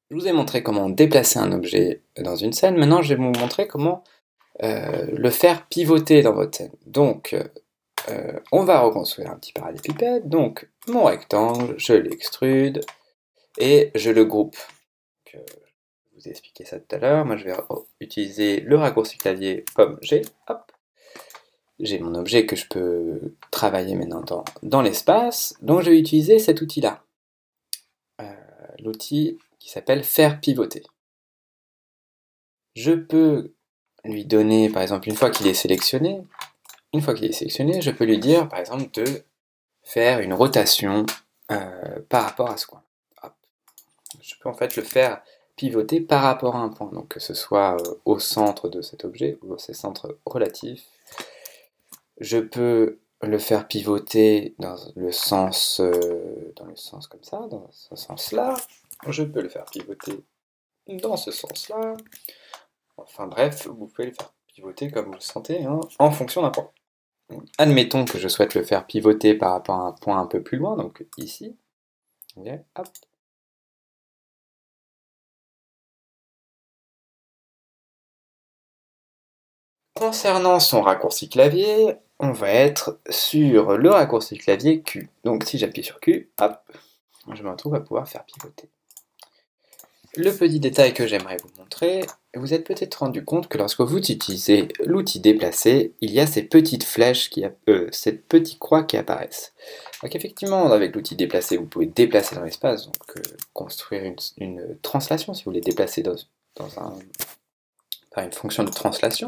Je vous ai montré comment déplacer un objet dans une scène, maintenant je vais vous montrer comment le faire pivoter dans votre scène. Donc, on va reconstruire un petit parallélépipède, donc mon rectangle, je l'extrude et je le groupe. Donc, je vous ai expliqué ça tout à l'heure, moi je vais utiliser le raccourci clavier comme G, hop. J'ai mon objet que je peux travailler maintenant dans l'espace, donc je vais utiliser cet outil-là. L'outil qui s'appelle faire pivoter. Je peux lui donner, par exemple, une fois qu'il est sélectionné, je peux lui dire, par exemple, de faire une rotation par rapport à ce coin. Hop. Je peux en fait le faire pivoter par rapport à un point, donc que ce soit au centre de cet objet ou à ses centres relatifs. Je peux le faire pivoter dans le sens comme ça, dans ce sens-là. Je peux le faire pivoter dans ce sens-là. Enfin bref, vous pouvez le faire pivoter comme vous le sentez, hein, en fonction d'un point. Admettons que je souhaite le faire pivoter par rapport à un point un peu plus loin, donc ici. Okay, hop. Concernant son raccourci clavier, on va être sur le raccourci clavier Q. Donc si j'appuie sur Q, hop, je me retrouve à pouvoir faire pivoter. Le petit détail que j'aimerais vous montrer, vous êtes peut-être rendu compte que lorsque vous utilisez l'outil déplacer, il y a ces petites flèches, ces petites croix qui apparaissent. Donc effectivement, avec l'outil déplacer, vous pouvez déplacer dans l'espace, donc construire une translation si vous voulez déplacer par une fonction de translation.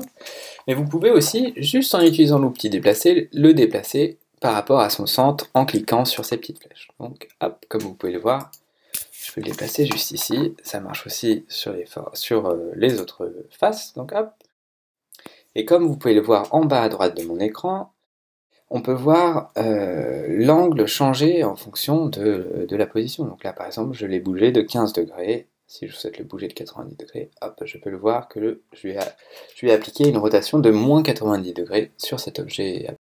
Mais vous pouvez aussi, juste en utilisant l'outil déplacer, le déplacer par rapport à son centre en cliquant sur ces petites flèches. Donc hop, comme vous pouvez le voir, je peux le déplacer juste ici, ça marche aussi sur les autres faces, donc hop. Et comme vous pouvez le voir en bas à droite de mon écran, on peut voir l'angle changer en fonction de la position. Donc là par exemple, je l'ai bougé de 15 degrés, si je souhaite le bouger de 90 degrés, hop, je peux le voir que je lui ai appliqué une rotation de moins 90 degrés sur cet objet.